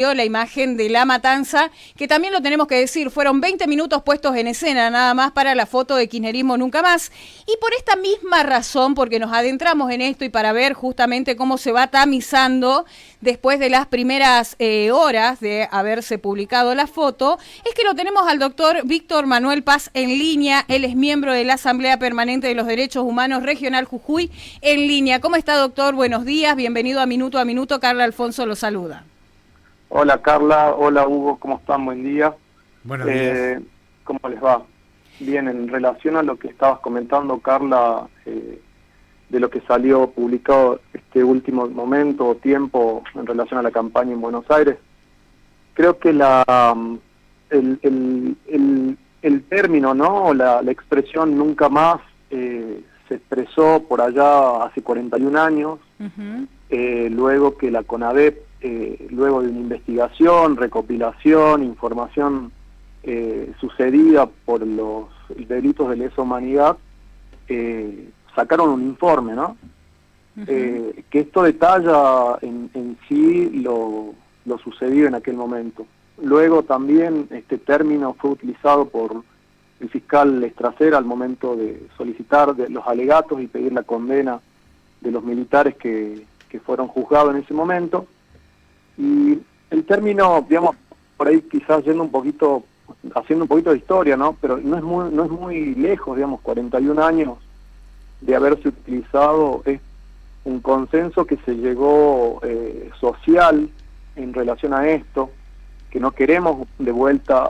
la imagen de la matanza, que también lo tenemos que decir, fueron 20 minutos puestos en escena nada más para la foto de Kirchnerismo Nunca Más, y por esta misma razón, porque nos adentramos en esto y para ver justamente cómo se va tamizando después de las primeras horas de haberse publicado la foto, es que lo tenemos al doctor Víctor Manuel Paz en línea. Él es miembro de la Asamblea Permanente de los Derechos Humanos Regional Jujuy en línea. ¿Cómo está, doctor? Buenos días, bienvenido a Minuto. Carla Alfonso lo saluda. Hola Carla, hola Hugo, ¿cómo están? Buen día. Buenos días. ¿Cómo les va? Bien, en relación a lo que estabas comentando, Carla, de lo que salió publicado este último momento o tiempo en relación a la campaña en Buenos Aires, creo que el término, ¿no? La expresión nunca más se expresó por allá hace 41 años, luego que la CONADEP, luego de una investigación, recopilación, información sucedida por los delitos de lesa humanidad, sacaron un informe, ¿no? Que esto detalla en sí lo sucedido en aquel momento. Luego también este término fue utilizado por el fiscal Estracera al momento de solicitar los alegatos y pedir la condena de los militares que fueron juzgados en ese momento. Y el término, digamos, por ahí quizás yendo un poquito, haciendo un poquito de historia, ¿no? Pero no es muy lejos, digamos, 41 años de haberse utilizado, es un consenso que se llegó social en relación a esto, que no queremos de vuelta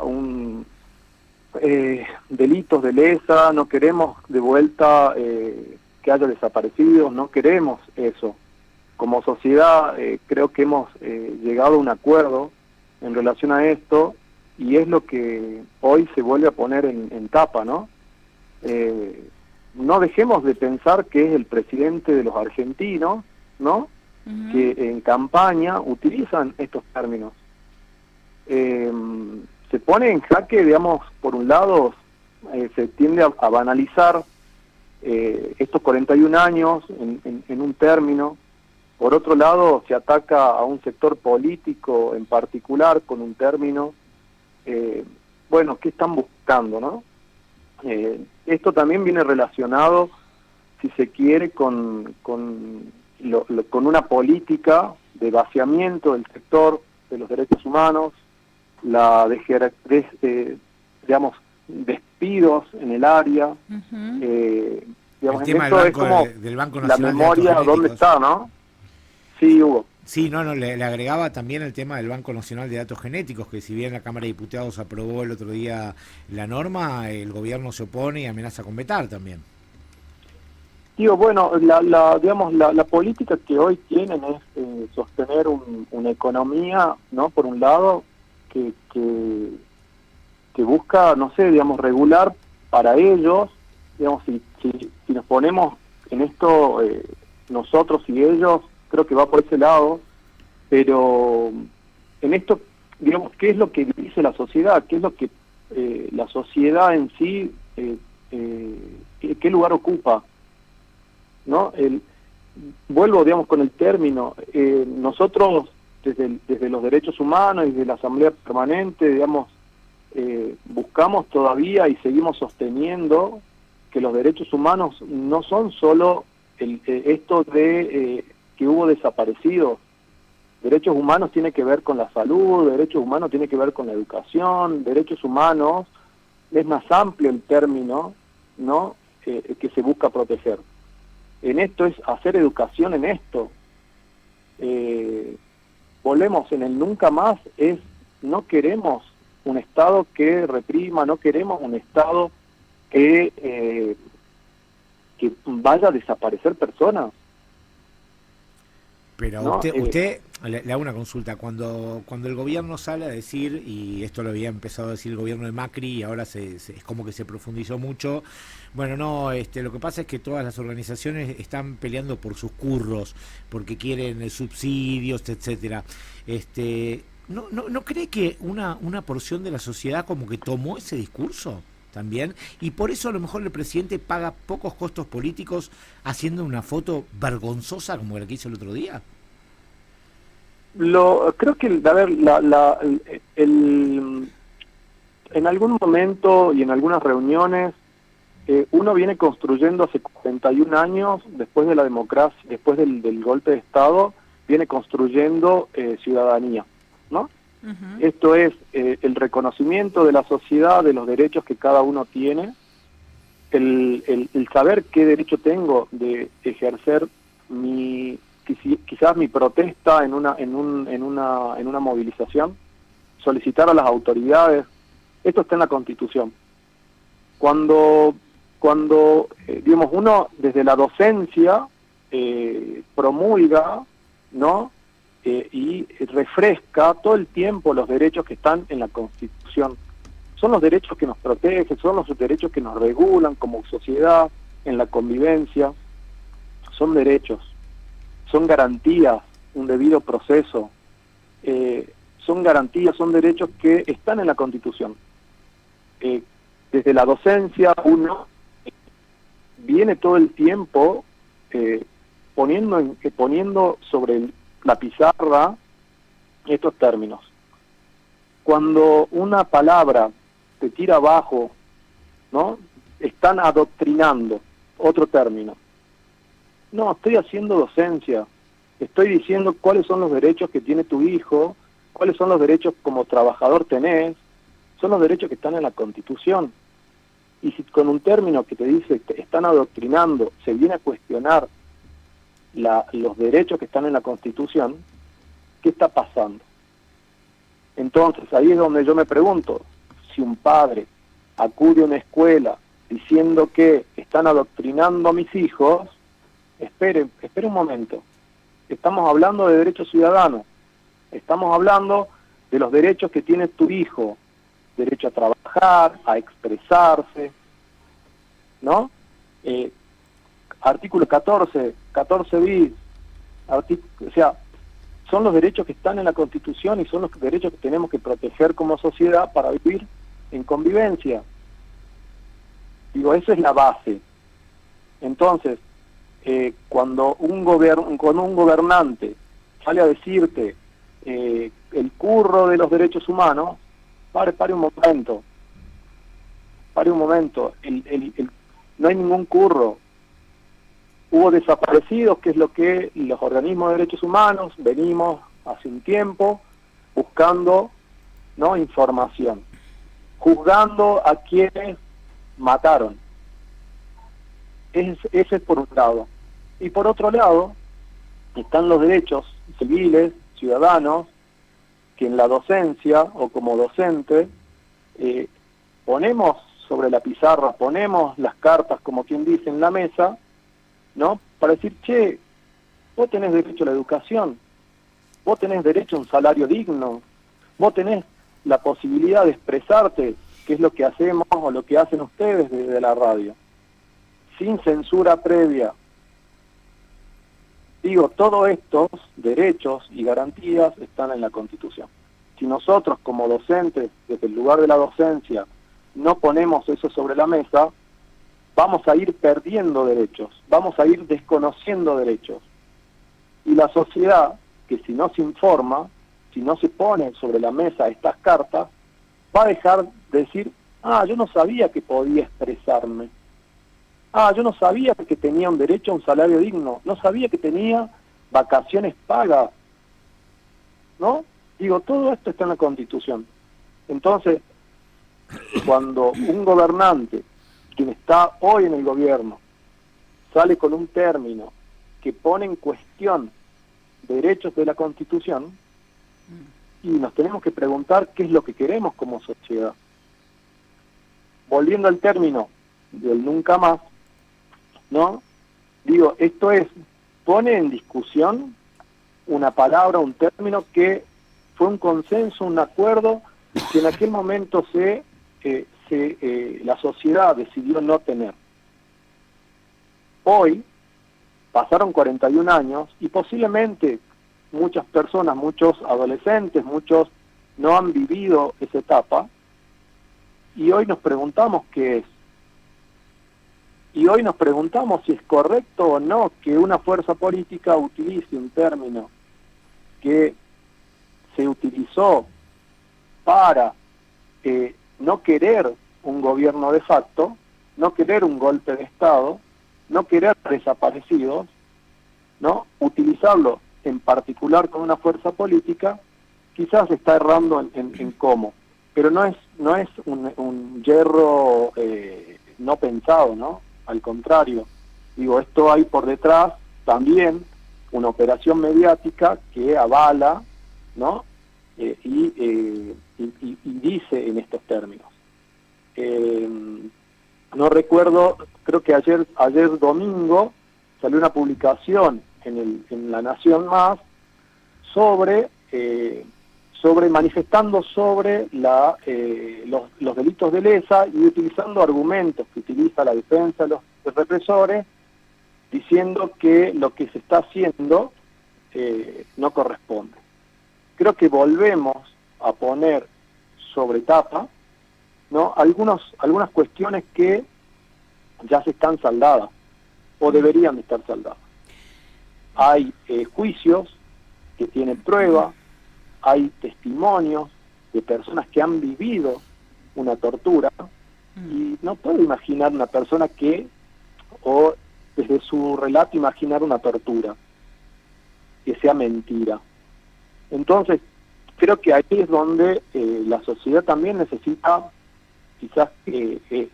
delitos de lesa, no queremos de vuelta que haya desaparecidos, no queremos eso. Como sociedad creo que hemos llegado a un acuerdo en relación a esto y es lo que hoy se vuelve a poner en tapa, ¿no? No dejemos de pensar que es el presidente de los argentinos, ¿no? Que en campaña utilizan estos términos. Se pone en jaque, digamos, por un lado se tiende a banalizar estos 41 años en un término. Por otro lado, se ataca a un sector político en particular con un término. Bueno, ¿qué están buscando, no? Esto también viene relacionado, si se quiere, con una política de vaciamiento del sector de los derechos humanos, digamos, despidos en el área. Digamos, el tema esto es como del Banco la Nacional memoria, ¿dónde está, no? Sí, Hugo. Sí, le agregaba también el tema del Banco Nacional de Datos Genéticos, que si bien la Cámara de Diputados aprobó el otro día la norma, el gobierno se opone y amenaza con vetar también. Digo, bueno, digamos, la política que hoy tienen es sostener una economía, ¿no? Por un lado, que busca, no sé, digamos, regular para ellos, digamos, si nos ponemos en esto nosotros y ellos, creo que va por ese lado, pero en esto, digamos, ¿qué es lo que dice la sociedad? ¿Qué es lo que la sociedad en sí, qué lugar ocupa? ¿No? Vuelvo, digamos, con el término, nosotros desde los derechos humanos y desde la Asamblea Permanente, digamos, buscamos todavía y seguimos sosteniendo que los derechos humanos no son solo esto de que hubo desaparecidos. Derechos humanos tiene que ver con la salud, derechos humanos tiene que ver con la educación, derechos humanos es más amplio el término, ¿no? Que se busca proteger. En esto es hacer educación en esto. Volvemos en el nunca más, no queremos un Estado que reprima, no queremos un Estado que vaya a desaparecer personas. Pero ¿no? usted le hago una consulta, cuando el gobierno sale a decir, y esto lo había empezado a decir el gobierno de Macri y ahora es como que se profundizó mucho, bueno, no, lo que pasa es que todas las organizaciones están peleando por sus curros, porque quieren subsidios, etcétera. ¿No cree que una porción de la sociedad como que tomó ese discurso también? Y por eso a lo mejor el presidente paga pocos costos políticos haciendo una foto vergonzosa como la que hizo el otro día. Creo que, a ver, en algún momento y en algunas reuniones, uno viene construyendo hace 41 años, después de la democracia, después del golpe de Estado, viene construyendo ciudadanía, ¿no? Ujú. Esto es el reconocimiento de la sociedad, de los derechos que cada uno tiene, el saber qué derecho tengo de ejercer quizás mi protesta en una movilización, solicitar a las autoridades. Esto está en la Constitución. Cuando digamos, uno desde la docencia promulga, ¿no? Y refresca todo el tiempo los derechos que están en la Constitución. Son los derechos que nos protegen, son los derechos que nos regulan como sociedad, en la convivencia. Son derechos, son garantías, un debido proceso. Son garantías, son derechos que están en la Constitución. Desde la docencia uno viene todo el tiempo poniendo sobre la pizarra estos términos. Cuando una palabra te tira abajo, ¿no? Están adoctrinando, otro término. No, estoy haciendo docencia, estoy diciendo cuáles son los derechos que tiene tu hijo, cuáles son los derechos como trabajador tenés, son los derechos que están en la Constitución. Y si con un término que te dice que están adoctrinando se viene a cuestionar los derechos que están en la Constitución, ¿qué está pasando? Entonces, ahí es donde yo me pregunto, si un padre acude a una escuela diciendo que están adoctrinando a mis hijos, espere un momento, estamos hablando de derechos ciudadanos, estamos hablando de los derechos que tiene tu hijo, derecho a trabajar, a expresarse, ¿no? Artículo 14 bis, o sea, son los derechos que están en la Constitución y son los derechos que tenemos que proteger como sociedad para vivir en convivencia. Digo, esa es la base. Entonces, cuando un gobernante sale a decirte el curro de los derechos humanos, pare un momento, no hay ningún curro. Hubo desaparecidos, que es lo que los organismos de derechos humanos venimos hace un tiempo buscando, ¿no? Información, juzgando a quienes mataron. Ese es por un lado. Y por otro lado, están los derechos civiles, ciudadanos, que en la docencia o como docente ponemos sobre la pizarra, ponemos las cartas, como quien dice, en la mesa, ¿no? Para decir, che, vos tenés derecho a la educación, vos tenés derecho a un salario digno, vos tenés la posibilidad de expresarte, que es lo que hacemos o lo que hacen ustedes desde la radio, sin censura previa. Digo, todos estos derechos y garantías están en la Constitución. Si nosotros como docentes, desde el lugar de la docencia, no ponemos eso sobre la mesa, vamos a ir perdiendo derechos, vamos a ir desconociendo derechos. Y la sociedad, que si no se informa, si no se pone sobre la mesa estas cartas, va a dejar de decir, yo no sabía que podía expresarme. Yo no sabía que tenía un derecho a un salario digno, no sabía que tenía vacaciones pagas, ¿no? Digo, todo esto está en la Constitución. Entonces, cuando un gobernante, quien está hoy en el gobierno, sale con un término que pone en cuestión derechos de la Constitución, y nos tenemos que preguntar qué es lo que queremos como sociedad. Volviendo al término del nunca más, ¿no? Digo, esto pone en discusión una palabra, un término que fue un consenso, un acuerdo, que en aquel momento la sociedad decidió no tener. Hoy, pasaron 41 años y posiblemente muchas personas, muchos adolescentes, muchos no han vivido esa etapa, y hoy nos preguntamos qué es. Y hoy nos preguntamos si es correcto o no que una fuerza política utilice un término que se utilizó para no querer un gobierno de facto, no querer un golpe de Estado, no querer desaparecidos, ¿no? Utilizarlo en particular con una fuerza política, quizás está errando en cómo, pero no es un yerro no pensado, ¿no? Al contrario, digo, esto hay por detrás también una operación mediática que avala, ¿no? Y dice en estos términos. No recuerdo, creo que ayer domingo salió una publicación en La Nación Más sobre manifestando sobre los delitos de lesa y utilizando argumentos que utiliza la defensa de los represores, diciendo que lo que se está haciendo no corresponde. Creo que volvemos a poner sobre tapa, ¿no? algunas cuestiones que ya se están saldadas o deberían de estar saldadas. Hay juicios que tienen prueba, hay testimonios de personas que han vivido una tortura, y no puedo imaginar una persona o desde su relato imaginar una tortura que sea mentira. Entonces creo que ahí es donde la sociedad también necesita quizás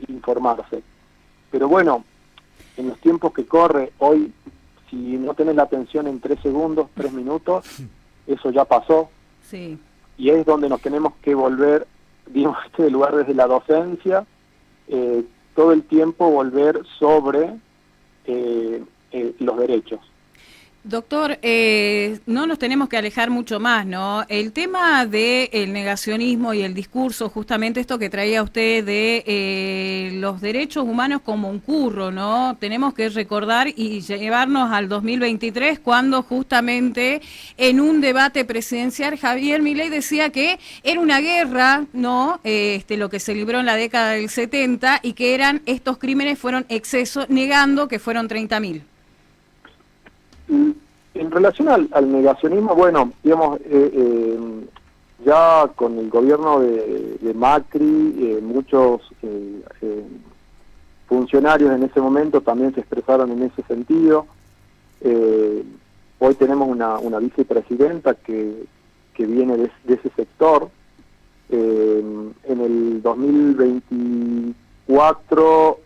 informarse. Pero bueno, en los tiempos que corre hoy, si no tenés la atención en 3 segundos, 3 minutos, eso ya pasó. Sí. Y es donde nos tenemos que volver, digamos, este lugar desde la docencia, todo el tiempo volver sobre los derechos. Doctor, no nos tenemos que alejar mucho más, ¿no? El tema del negacionismo y el discurso, justamente esto que traía usted de los derechos humanos como un curro, ¿no? Tenemos que recordar y llevarnos al 2023, cuando justamente en un debate presidencial Javier Milei decía que era una guerra, ¿no? Lo que se libró en la década del 70, y que estos crímenes fueron excesos, negando que fueron 30.000. En relación al negacionismo, bueno, digamos, ya con el gobierno de Macri, muchos funcionarios en ese momento también se expresaron en ese sentido. Hoy tenemos una vicepresidenta que viene de ese sector. En el 2024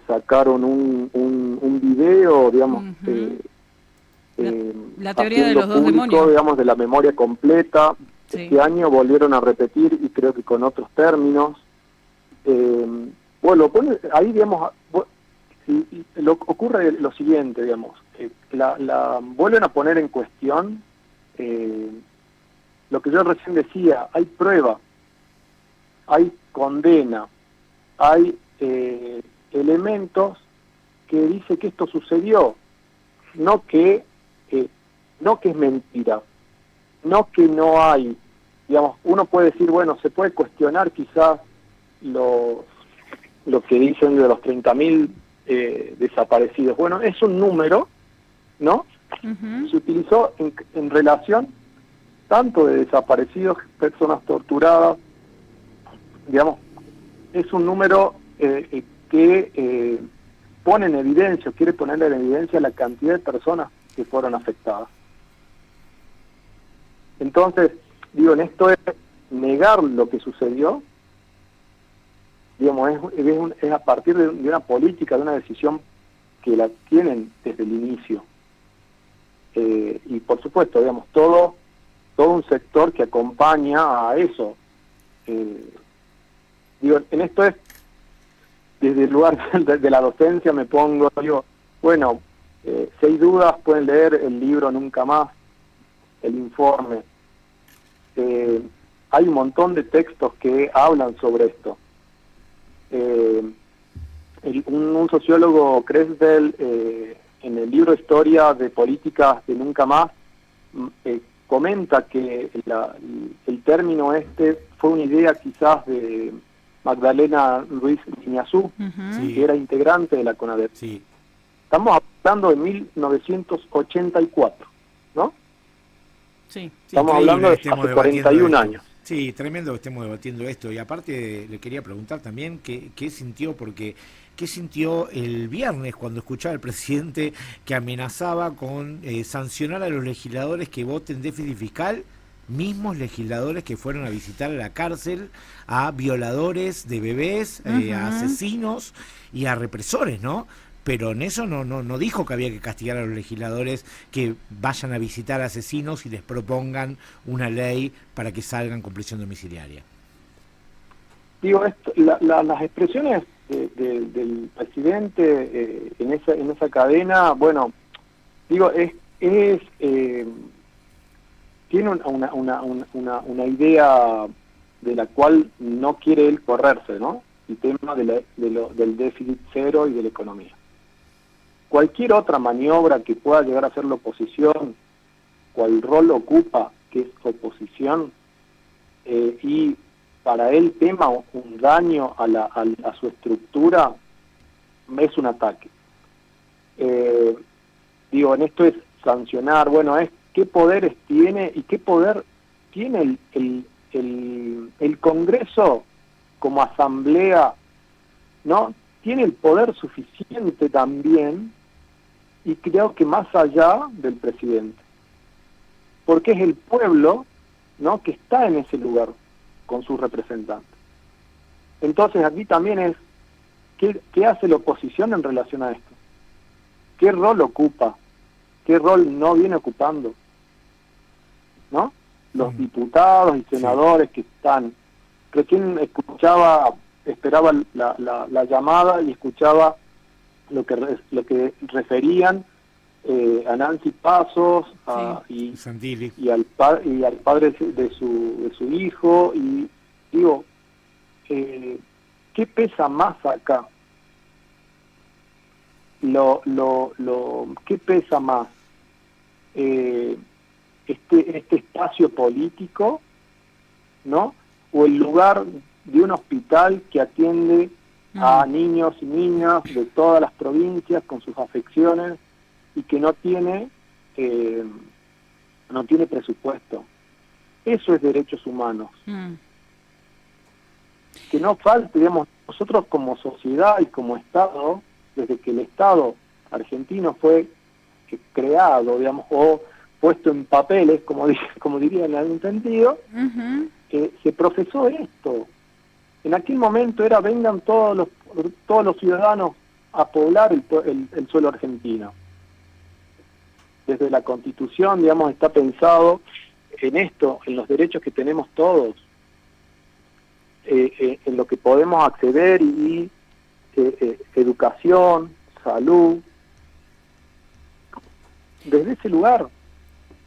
sacaron un video, digamos, la teoría de los dos demonios, digamos, de la memoria completa. Sí. Este año volvieron a repetir, y creo que con otros términos. Bueno, ahí, digamos, ocurre lo siguiente, digamos, vuelven a poner en cuestión lo que yo recién decía. Hay prueba, hay condena, hay elementos que dice que esto sucedió, no que es mentira, no que no hay, digamos, uno puede decir, bueno, se puede cuestionar quizás lo que dicen de los 30.000 desaparecidos. Bueno, es un número, ¿no? Se utilizó en relación tanto de desaparecidos, personas torturadas, digamos, es un número que pone en evidencia, quiere poner en evidencia la cantidad de personas que fueron afectadas. Entonces, digo, en esto es negar lo que sucedió, digamos, es a partir de una política, de una decisión que la tienen desde el inicio. Y por supuesto, digamos, todo un sector que acompaña a eso. Digo, en esto es, desde el lugar de la docencia me pongo, digo, bueno, si hay dudas pueden leer el libro Nunca Más, el informe. Hay un montón de textos que hablan sobre esto. Un sociólogo, Creswell, en el libro Historia de Políticas de Nunca Más, comenta que el término fue una idea quizás de Magdalena Ruiz Iñazú, que era integrante de la CONADEP. Sí. Estamos hablando de 1984, ¿no? Sí. Estamos hablando de hace 41 años. Sí, tremendo que estemos debatiendo esto. Y aparte le quería preguntar también qué sintió, porque qué sintió el viernes cuando escuchaba al presidente que amenazaba con sancionar a los legisladores que voten déficit fiscal, mismos legisladores que fueron a visitar a la cárcel a violadores de bebés, a asesinos y a represores, ¿no? Pero en eso no dijo que había que castigar a los legisladores que vayan a visitar asesinos y les propongan una ley para que salgan con prisión domiciliaria. Digo, las expresiones del presidente en esa cadena, bueno, digo, tiene una idea de la cual no quiere él correrse, ¿no? El tema del déficit cero y de la economía. Cualquier otra maniobra que pueda llegar a ser la oposición, cual rol ocupa, que es oposición, y para él tema un daño a su estructura, es un ataque. Digo, en esto es sancionar, bueno, es qué poderes tiene y qué poder tiene el Congreso como asamblea, ¿no? Tiene el poder suficiente también, y creo que más allá del presidente, porque es el pueblo, ¿no?, que está en ese lugar con sus representantes. Entonces aquí también es ¿qué hace la oposición en relación a esto? ¿Qué rol ocupa? ¿Qué rol no viene ocupando? ¿No? Los diputados y senadores que están. Recién esperaba la llamada y escuchaba lo que referían a Nancy Pasos y al padre de su hijo, y digo, ¿qué pesa más acá? ¿Qué pesa más? Este espacio político, ¿no? O el lugar de un hospital que atiende a niños y niñas de todas las provincias con sus afecciones y que no tiene presupuesto. Eso es derechos humanos. Que no falte, digamos, nosotros como sociedad y como Estado, desde que el Estado argentino fue creado, digamos, o puesto en papeles, como diría en algún sentido, se profesó esto. En aquel momento era vengan todos los ciudadanos a poblar el suelo argentino. Desde la Constitución, digamos, está pensado en esto, en los derechos que tenemos todos, en lo que podemos acceder y educación, salud. Desde ese lugar,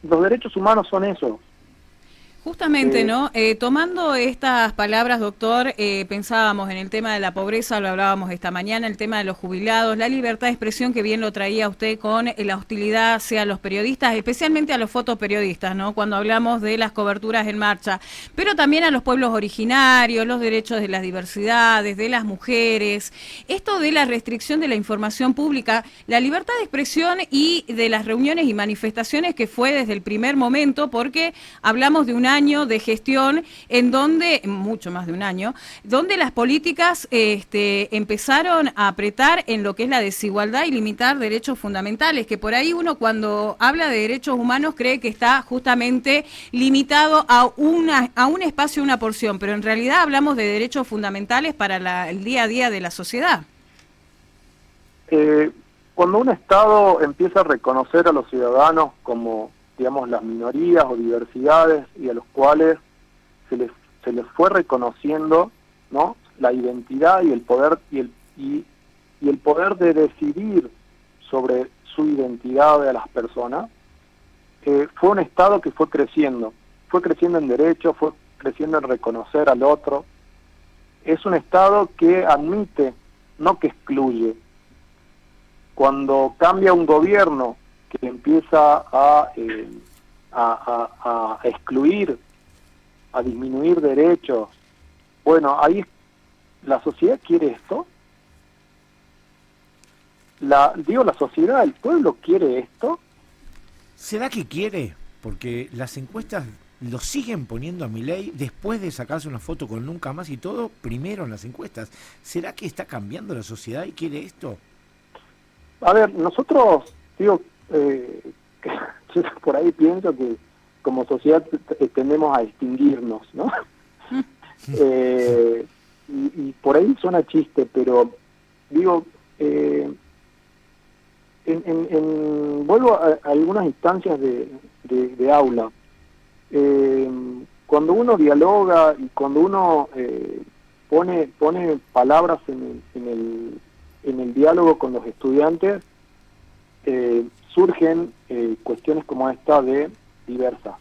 los derechos humanos son esos. Justamente, ¿no? Tomando estas palabras, doctor, pensábamos en el tema de la pobreza, lo hablábamos esta mañana, el tema de los jubilados, la libertad de expresión, que bien lo traía usted con la hostilidad hacia los periodistas, especialmente a los fotoperiodistas, ¿no? Cuando hablamos de las coberturas en marcha, pero también a los pueblos originarios, los derechos de las diversidades, de las mujeres, esto de la restricción de la información pública, la libertad de expresión y de las reuniones y manifestaciones que fue desde el primer momento, porque hablamos de un año de gestión en donde, mucho más de un año, donde las políticas empezaron a apretar en lo que es la desigualdad y limitar derechos fundamentales, que por ahí uno cuando habla de derechos humanos cree que está justamente limitado a un espacio, una porción, pero en realidad hablamos de derechos fundamentales para el día a día de la sociedad. Cuando un Estado empieza a reconocer a los ciudadanos como, digamos, las minorías o diversidades, y a los cuales se les fue reconociendo, ¿no?, la identidad y el poder y el poder de decidir sobre su identidad de las personas, fue un Estado que fue creciendo en derechos, fue creciendo en reconocer al otro. Es un Estado que admite, no que excluye. Cuando cambia un gobierno que empieza a excluir, a disminuir derechos, bueno, ahí la sociedad quiere esto. La sociedad, el pueblo quiere esto. ¿Será que quiere? porque las encuestas lo siguen poniendo a Milei después de sacarse una foto con Nunca Más y todo, primero en las encuestas. ¿Será que está cambiando la sociedad y quiere esto? A ver, nosotros, digo, yo por ahí pienso que como sociedad tendemos a extinguirnos, ¿no? Y por ahí suena chiste, pero digo, vuelvo a algunas instancias de aula. Cuando uno dialoga y cuando uno pone palabras en el diálogo con los estudiantes, surgen cuestiones como esta de diversos.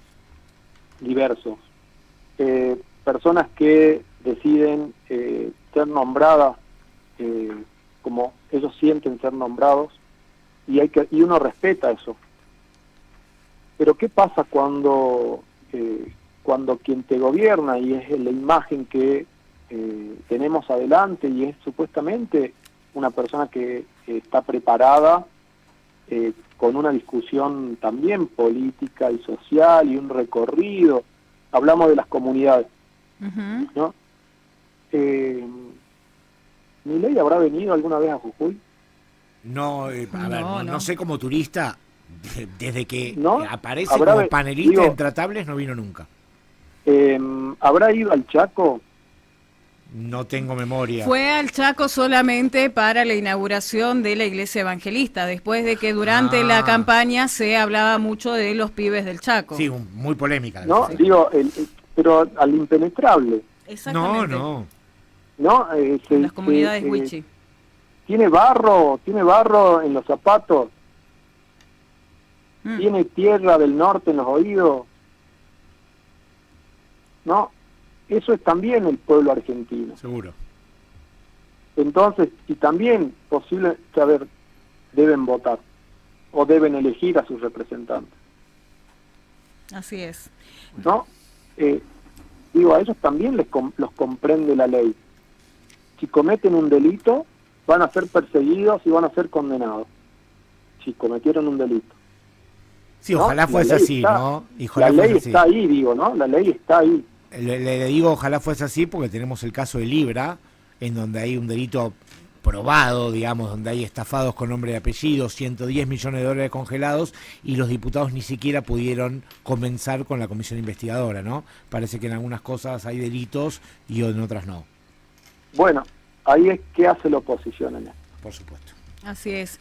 Personas que deciden ser nombradas como ellos sienten ser nombrados, y uno respeta eso. Pero ¿qué pasa cuando quien te gobierna y es la imagen que tenemos adelante y es supuestamente una persona que está preparada con una discusión también política y social y un recorrido? Hablamos de las comunidades, ¿no? ¿Milei habrá venido alguna vez a Jujuy? No, no sé, como turista, desde que aparece ¿Habrá como panelista en Tratables no vino nunca. ¿Habrá ido al Chaco? No tengo memoria. Fue al Chaco solamente para la inauguración de la iglesia evangelista, después de que durante la campaña se hablaba mucho de los pibes del Chaco. Sí, muy polémica. No, sí. Digo, pero al impenetrable. Exactamente. No, en las comunidades Huichi. Tiene barro en los zapatos, tiene tierra del norte en los oídos. No, eso es también el pueblo argentino. Seguro. Entonces, y también posible saber, deben votar o deben elegir a sus representantes. Así es. ¿No? Digo, a ellos también los comprende la ley. Si cometen un delito, van a ser perseguidos y van a ser condenados. Si cometieron un delito. Sí, ojalá fuese así, ¿no? La ley está ahí, digo, ¿no? La ley está ahí. Le digo ojalá fuese así porque tenemos el caso de Libra, en donde hay un delito probado, digamos, donde hay estafados con nombre y apellido, 110 millones de dólares congelados, y los diputados ni siquiera pudieron comenzar con la comisión investigadora, ¿no? Parece que en algunas cosas hay delitos y en otras no. Bueno, ahí es que hace la oposición en esto. Por supuesto. Así es.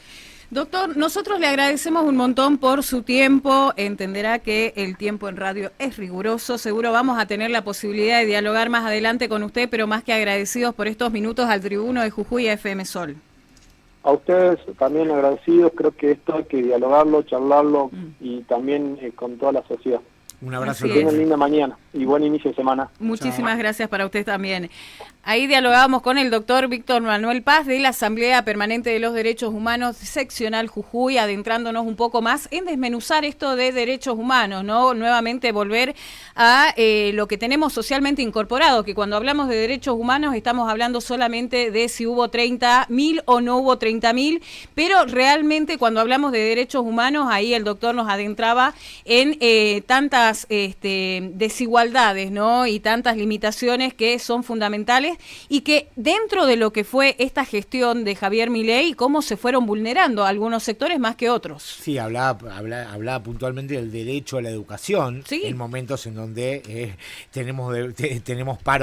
Doctor, nosotros le agradecemos un montón por su tiempo. Entenderá que el tiempo en radio es riguroso. Seguro vamos a tener la posibilidad de dialogar más adelante con usted, pero más que agradecidos por estos minutos al Tribuno de Jujuy y a FM Sol. A ustedes también agradecidos. Creo que esto hay que dialogarlo, charlarlo y también con toda la sociedad. Un abrazo. Que tengan linda mañana y buen inicio de semana. Muchísimas gracias para usted también. Ahí dialogábamos con el doctor Víctor Manuel Paz de la Asamblea Permanente de los Derechos Humanos Seccional Jujuy, adentrándonos un poco más en desmenuzar esto de derechos humanos, ¿no? Nuevamente volver a lo que tenemos socialmente incorporado, que cuando hablamos de derechos humanos estamos hablando solamente de si hubo 30.000 o no hubo 30.000, pero realmente cuando hablamos de derechos humanos, ahí el doctor nos adentraba en tantas desigualdades, ¿no? Y tantas limitaciones que son fundamentales y que dentro de lo que fue esta gestión de Javier Milei, cómo se fueron vulnerando algunos sectores más que otros. Sí, hablaba puntualmente del derecho a la educación, sí, en momentos en donde tenemos paros